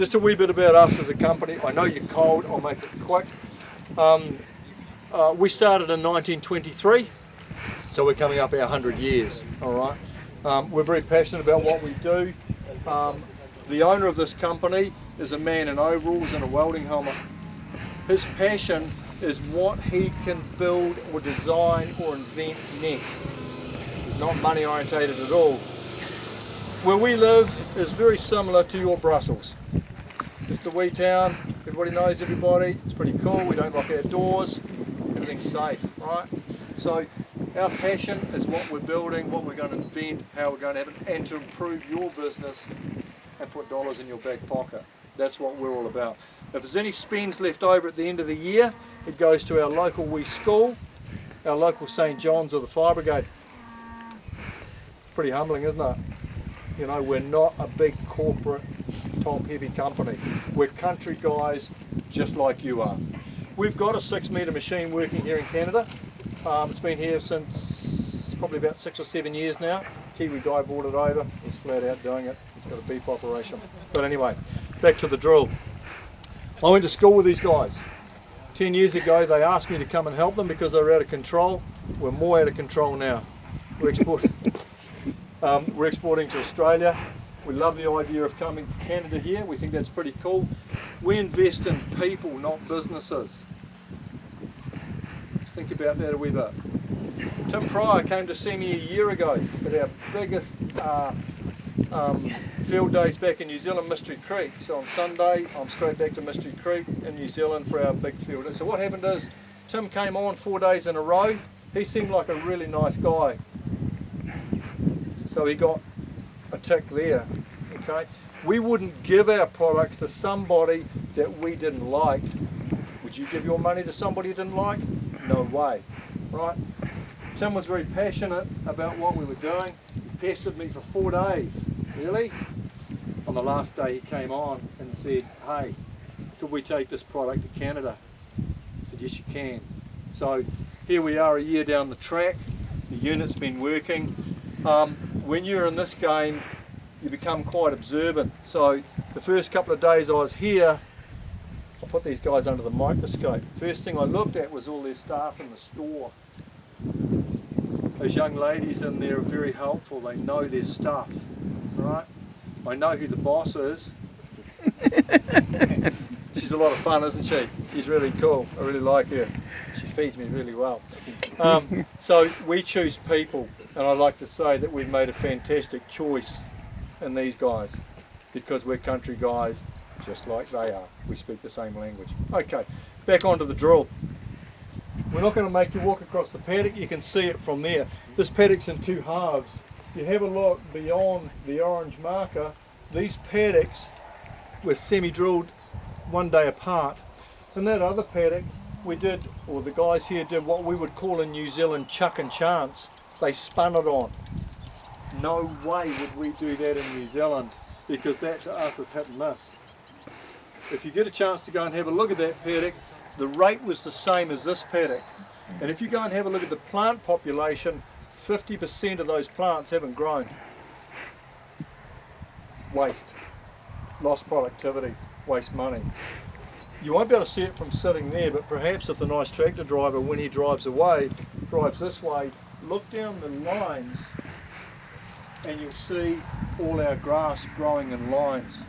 Just a wee bit about us as a company. I know you're cold, I'll make it quick. We started in 1923, so we're coming up our 100 years, all right? We're very passionate about what we do. The owner of this company is a man in overalls and a welding helmet. His passion is what he can build or design or invent next. He's not money orientated at all. Where we live is very similar to your Brussels. Just a wee town, everybody knows everybody, it's pretty cool, we don't lock our doors, everything's safe, right? So our passion is what we're building, what we're going to invent, how we're going to have it, and to improve your business and put dollars in your back pocket. That's what we're all about. If there's any spends left over at the end of the year, it goes to our local wee school, our local St. John's or the Fire Brigade. Pretty humbling, isn't it? You know, we're not a big corporate top heavy company. We're country guys just like you are. We've got a 6-metre machine working here in Canada. It's been here since probably about 6 or 7 years now. Kiwi guy brought it over, he's flat out doing it. He's got a beef operation. But anyway, back to the drill. I went to school with these guys. 10 years ago they asked me to come and help them because they were out of control. We're more out of control now. We're exporting to Australia. We love the idea of coming to Canada here. We think that's pretty cool. We invest in people, not businesses. Just think about that a wee bit. Tim Pryor came to see me a year ago at our biggest field days back in New Zealand, Mystery Creek. So on Sunday, I'm straight back to Mystery Creek in New Zealand for our big field day. So what happened is, Tim came on 4 days in a row. He seemed like a really nice guy. So he got a tick there, okay? We wouldn't give our products to somebody that we didn't like. Would you give your money to somebody you didn't like? No way, right? Tim was very passionate about what we were doing. He pestered me for 4 days. Really? On the last day he came on and said, hey, could we take this product to Canada? I said, yes you can. So here we are a year down the track. The unit's been working. When you're in this game, you become quite observant. So the first couple of days I was here, I put these guys under the microscope. First thing I looked at was all their staff in the store. Those young ladies in there are very helpful. They know their stuff, right? I know who the boss is. She's a lot of fun, isn't she? She's really cool. I really like her. She feeds me really well. So we choose people, and I like to say that we've made a fantastic choice in these guys because we're country guys just like they are. We speak the same language. Okay, back onto the drill. We're not going to make you walk across the paddock. You can see it from there. This paddock's in 2 halves. If you have a look beyond the orange marker, these paddocks were semi-drilled 1 day apart. In that other paddock, we did, or the guys here did what we would call in New Zealand chuck and chance. They spun it on. No way would we do that in New Zealand because that to us is hit and miss. If you get a chance to go and have a look at that paddock, the rate was the same as this paddock. And if you go and have a look at the plant population, 50% of those plants haven't grown. Waste. Lost productivity. Waste money. You won't be able to see it from sitting there, but perhaps if the nice tractor driver, when he drives away, drives this way, look down the lines and you'll see all our grass growing in lines.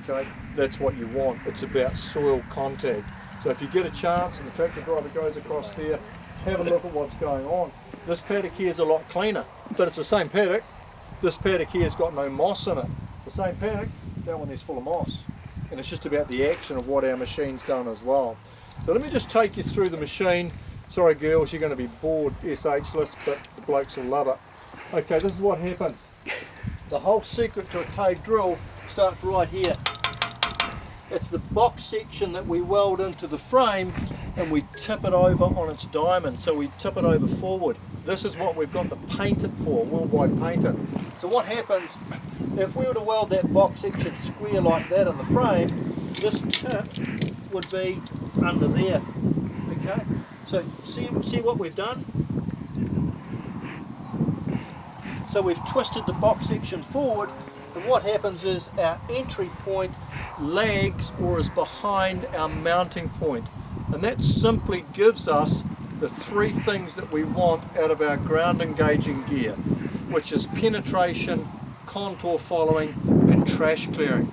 Okay, that's what you want. It's about soil contact. So if you get a chance and the tractor driver goes across there, have a look at what's going on. This paddock here is a lot cleaner, but it's the same paddock. This paddock here has got no moss in it. The same paddock, that one is full of moss. And it's just about the action of what our machine's done as well. So let me just take you through the machine. Sorry girls, you're going to be bored SH-less, but the blokes will love it. Okay, this is what happens. The whole secret to a Taege drill starts right here. It's the box section that we weld into the frame and we tip it over on its diamond, so we tip it over forward. This is what we've got to paint it for, worldwide paint it. So what happens, if we were to weld that box section square like that in the frame, this tip would be under there. Okay, so see what we've done? So we've twisted the box section forward And what happens is our entry point lags or is behind our mounting point. And that simply gives us the three things that we want out of our ground engaging gear, which is penetration, contour following and trash clearing.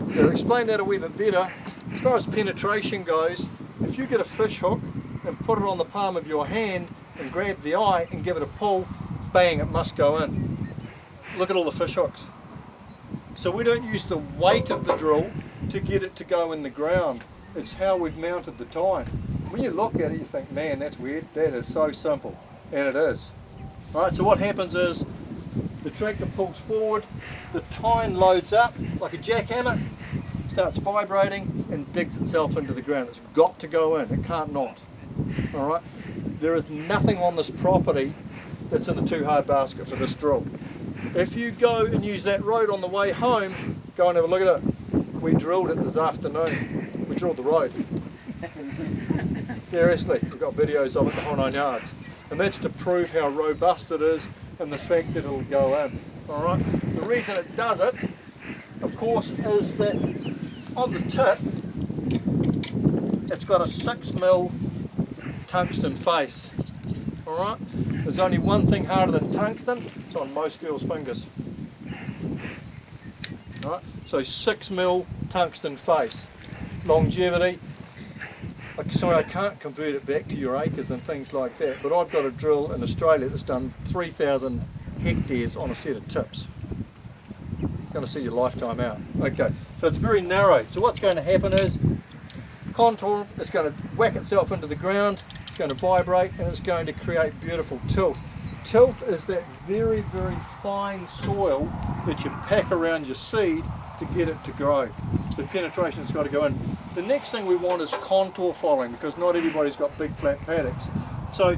Now, to explain that a wee bit better, as far as penetration goes, if you get a fish hook and put it on the palm of your hand and grab the eye and give it a pull, bang, it must go in. Look at all the fish hooks. So we don't use the weight of the drill to get it to go in the ground. It's how we've mounted the tine. When you look at it, you think, man, that's weird. That is so simple. And it is. Alright, so what happens is the tractor pulls forward, the tine loads up like a jackhammer, starts vibrating and digs itself into the ground. It's got to go in. It can't not. Alright? There is nothing on this property that's in the too hard basket for this drill. If you go and use that road on the way home, go and have a look at it. We drilled it this afternoon. We drilled the road. Seriously, we've got videos of it, the whole 9 yards. And that's to prove how robust it is and the fact that it'll go in. Alright? The reason it does it, of course, is that on the tip, it's got a 6mm tungsten face. Alright? There's only one thing harder than tungsten, it's on most girls' fingers. Alright? So 6mm tungsten face. Longevity. Sorry, I can't convert it back to your acres and things like that, but I've got a drill in Australia that's done 3,000 hectares on a set of tips. Going to see your lifetime out. Okay, so it's very narrow. So what's going to happen is contour is going to whack itself into the ground, it's going to vibrate, and it's going to create beautiful tilt. Tilt is that very, very fine soil that you pack around your seed to get it to grow. The penetration's got to go in. The next thing we want is contour following, because not everybody's got big flat paddocks. So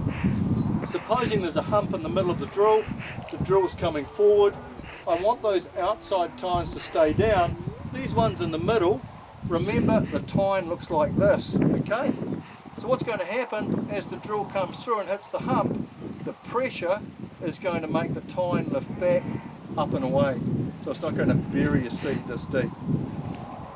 supposing there's a hump in the middle of the drill's coming forward, I want those outside tines to stay down. These ones in the middle, remember the tine looks like this, okay? So what's going to happen as the drill comes through and hits the hump, the pressure is going to make the tine lift back, up and away. So it's not going to bury your seed this deep.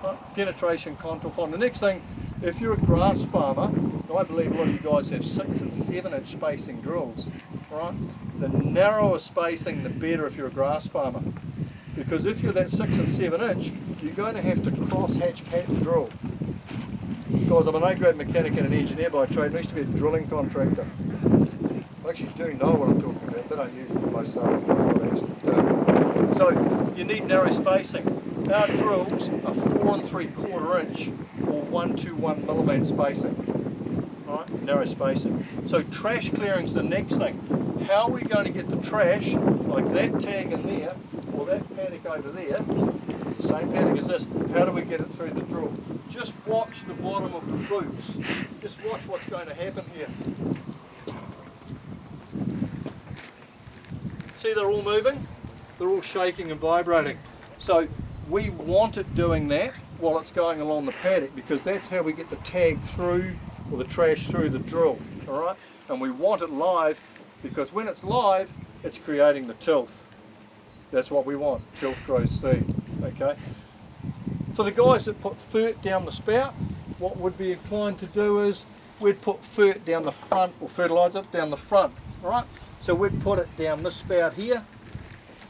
Right? Penetration, contour following. The next thing, if you're a grass farmer, and I believe a lot of you guys have 6 and 7 inch spacing drills, right? The narrower spacing, the better if you're a grass farmer. Because if you're that 6 and 7 inch, you're going to have to cross hatch pattern drill. Guys, I'm an A-grade mechanic and an engineer by trade. I used to be a drilling contractor. I actually do know what I'm talking about. They don't use it for most sales guys. So you need narrow spacing. Our drills are 4 3/4 inch or 1 to 1 millimetre spacing. Right? Narrow spacing. So trash clearing is the next thing. How are we going to get the trash, like that tag in there, or that paddock over there, the same paddock as this, how do we get it through the drill? Just watch the bottom of the boots. Just watch what's going to happen here. See, they're all moving? They're all shaking and vibrating. So we want it doing that while it's going along the paddock, because that's how we get the tag through, or the trash through the drill, all right? And we want it live, because when it's live, it's creating the tilth. That's what we want, tilth grows seed, okay? For the guys that put fert down the spout, what we'd be inclined to do is we'd put fert down the front, or fertiliser down the front, all right? So we'd put it down this spout here,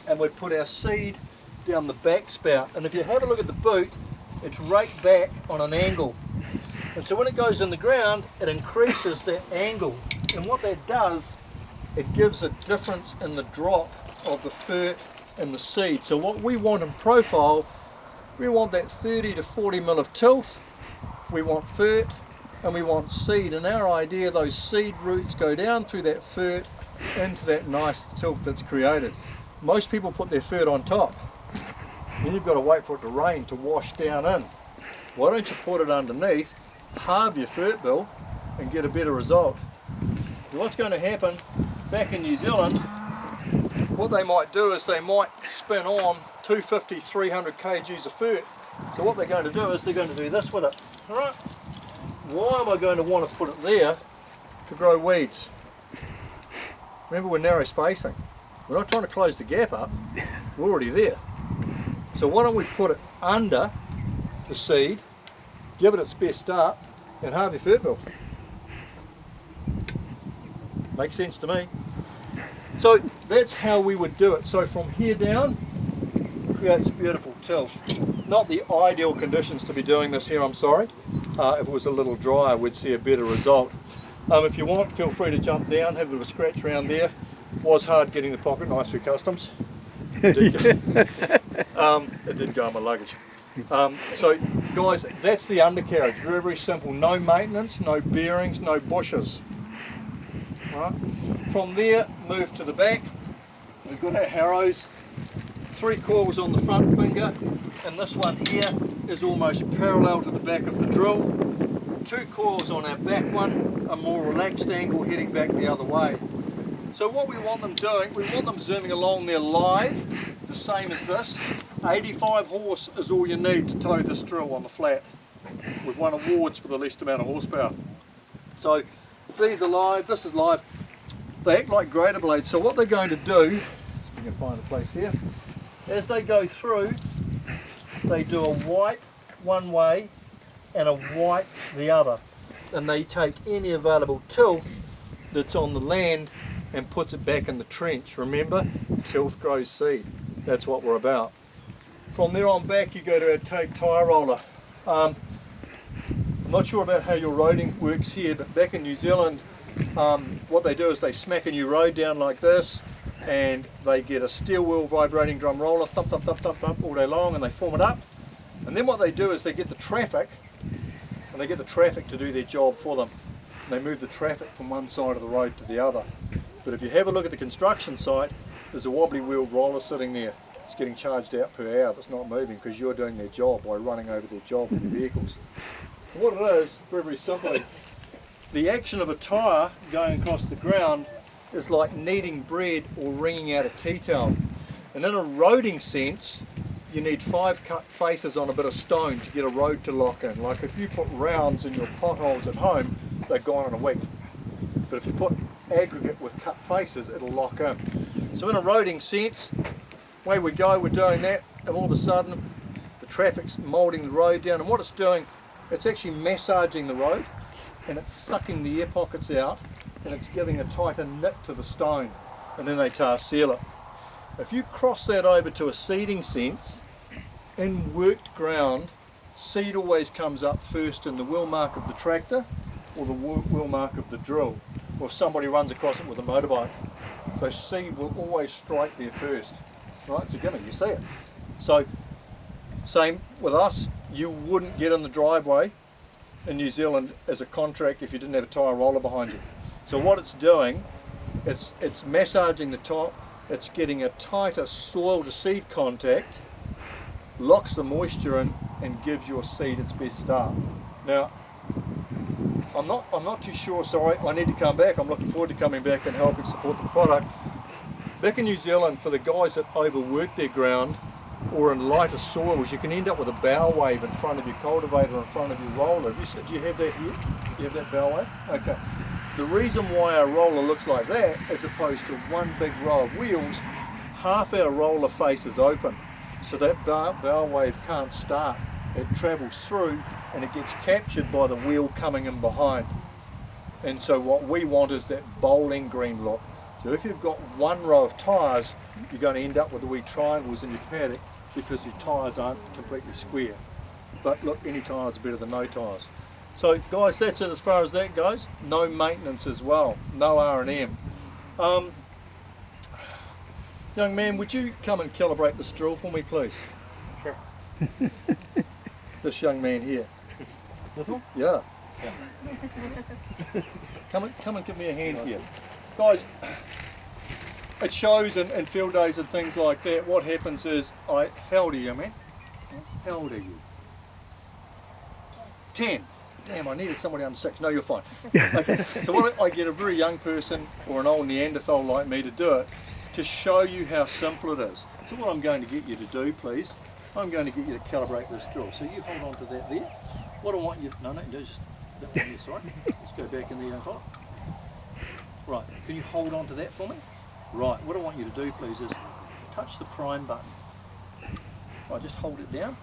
and we'd put our seed down the back spout. And if you have a look at the boot, it's right back on an angle. And so when it goes in the ground, it increases that angle. And what that does, it gives a difference in the drop of the fert and the seed. So what we want in profile, we want that 30 to 40 mil of tilth, we want fert, and we want seed. And our idea, those seed roots go down through that fert into that nice tilth that's created. Most people put their fert on top. Then you've got to wait for it to rain to wash down in. Why don't you put it underneath, halve your fert bill, and get a better result? What's going to happen back in New Zealand, what they might do is they might spin on 250, 300 kgs of fert. So what they're going to do is they're going to do this with it. All right? Why am I going to want to put it there? To grow weeds. Remember, we're narrow spacing. We're not trying to close the gap up. We're already there. So why don't we put it under the seed, give it its best start, and halve your fertile. Makes sense to me. So that's how we would do it. So from here down, creates beautiful till. Not the ideal conditions to be doing this here, I'm sorry. If it was a little drier, we'd see a better result. If you want, feel free to jump down, have a bit of a scratch around there. Was hard getting the pocket knives through customs. It did go in my luggage. So guys, that's the undercarriage. Very, very simple. No maintenance, no bearings, no bushes. Right. From there, move to the back. We've got our harrows, 3 coils on the front finger, and this one here is almost parallel to the back of the drill. 2 coils on our back one, a more relaxed angle heading back the other way. So what we want them doing, we want them zooming along there live, the same as this. 85 horse is all you need to tow this drill on the flat. We've won awards for the least amount of horsepower. So these are live, this is live. They act like grater blades, so what they're going to do, if you can find a place here, as they go through, they do a wipe one way and a wipe the other. And they take any available till that's on the land and puts it back in the trench. Remember, tilth grows seed. That's what we're about. From there on back, you go to our Taege tyre roller. I'm not sure about how your roading works here, but back in New Zealand, what they do is they smack a new road down like this, and they get a steel wheel vibrating drum roller, thump, thump, thump, thump, thump all day long, and they form it up. And then what they do is they get the traffic, and they get the traffic to do their job for them. And they move the traffic from one side of the road to the other. But if you have a look at the construction site, there's a wobbly wheeled roller sitting there. It's getting charged out per hour that's not moving because you're doing their job by running over their job with your vehicles. And what it is, very, very simply, the action of a tyre going across the ground is like kneading bread or wringing out a tea towel. And in a roading sense, you need 5 cut faces on a bit of stone to get a road to lock in. Like if you put rounds in your potholes at home, they're gone in a week. But if you put aggregate with cut faces, it'll lock in. So in a roading sense, away we go, we're doing that, and all of a sudden the traffic's moulding the road down, and what it's doing, it's actually massaging the road, and it's sucking the air pockets out, and it's giving a tighter knit to the stone, and then they tar seal it. If you cross that over to a seeding sense, in worked ground, seed always comes up first in the wheel mark of the tractor or the wheel mark of the drill, or if somebody runs across it with a motorbike. So seed will always strike there first. Right, it's a gimme, you see it. So, same with us, you wouldn't get in the driveway in New Zealand as a contract if you didn't have a tyre roller behind you. So what it's doing, it's massaging the top, it's getting a tighter soil to seed contact, locks the moisture in and gives your seed its best start. Now, I'm not too sure, sorry, I need to come back. I'm looking forward to coming back and helping support the product. Back in New Zealand, for the guys that overwork their ground or in lighter soils, you can end up with a bow wave in front of your cultivator, in front of your roller. Do you have that here? Do you have that bow wave? Okay. The reason why our roller looks like that, as opposed to one big row of wheels, half our roller face is open. So that bow wave can't start. It travels through and it gets captured by the wheel coming in behind. And so what we want is that bowling green look. So if you've got one row of tyres, you're going to end up with the wee triangles in your paddock because your tyres aren't completely square. But look, any tyres are better than no tyres. So guys, that's it as far as that goes. No maintenance as well, no R&M. Young man, would you come and calibrate this drill for me, please? Sure. This young man here. This one? Yeah. Come and give me a hand here. Guys, at shows and field days and things like that, what happens is, how old are you, man? How old are you? 10. Damn, I needed somebody under 6. No, you're fine. Okay. So what I get a very young person or an old Neanderthal like me to do it, to show you how simple it is. So what I'm going to get you to do, please, I'm going to get you to calibrate this drill. So you hold on to that there. What I want you, no, just that one there, sorry. Let's go back in there and follow. Right, can you hold on to that for me? Right, what I want you to do, please, is touch the prime button. I'll just hold it down.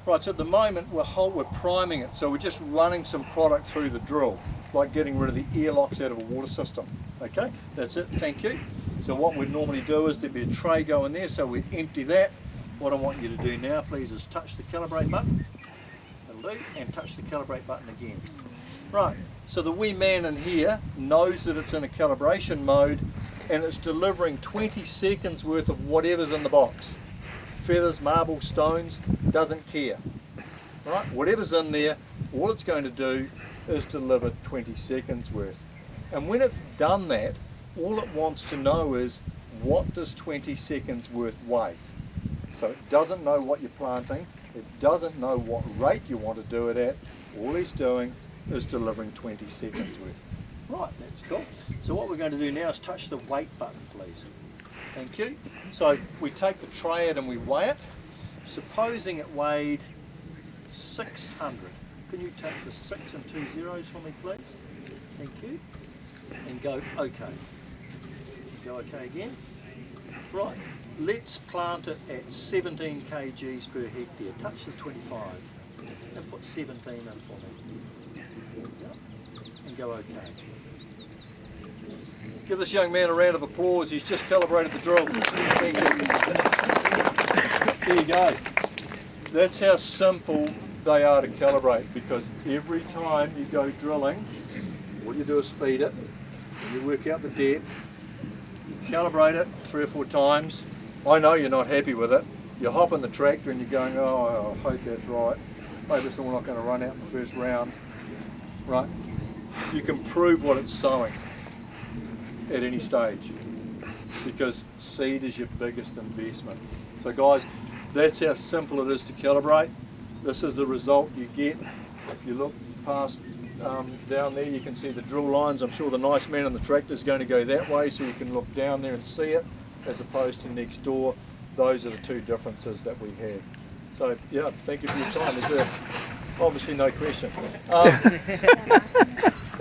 Right, so at the moment we're priming it, so we're just running some product through the drill, like getting rid of the airlocks out of a water system. Okay, that's it, thank you. So what we'd normally do is there'd be a tray going there, so we'd empty that. What I want you to do now, please, is touch the calibrate button, and touch the calibrate button again. Right, so the wee man in here knows that it's in a calibration mode, and it's delivering 20 seconds worth of whatever's in the box. Feathers, marbles, stones, doesn't care. Right, whatever's in there, all it's going to do is deliver 20 seconds worth. And when it's done that, all it wants to know is, what does 20 seconds worth weigh? So it doesn't know what you're planting, it doesn't know what rate you want to do it at, all he's doing is delivering 20 seconds worth. Right, that's cool. So what we're going to do now is touch the weight button, please. Thank you. So we take the tray out and we weigh it. Supposing it weighed 600. Can you take the 6 and 2 zeros for me, please? Thank you. And go OK. Go OK again. Right, let's plant it at 17 kgs per hectare. Touch the 25 and put 17 in for me. And go OK. Give this young man a round of applause. He's just calibrated the drill. Thank you. There you go. That's how simple they are to calibrate, because every time you go drilling, all you do is feed it, and you work out the depth, you calibrate it 3 or 4 times. I know you're not happy with it. You hop in the tractor and you're going, oh, I hope that's right. Maybe it's all not going to run out in the first round. Right? You can prove what it's sowing at any stage, because seed is your biggest investment. So guys, that's how simple it is to calibrate. This is the result you get. If you look past down there, you can see the drill lines. I'm sure the nice man in the tractor is going to go that way, so you can look down there and see it, as opposed to next door. Those are the two differences that we have. So yeah, thank you for your time. Is there obviously no question?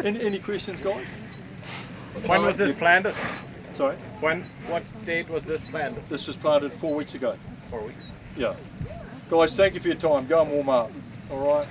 Any questions, guys? When was this planted? Sorry? What date was this planted? This was planted 4 weeks ago. 4 weeks. Yeah. Guys, thank you for your time. Go and warm up. All right.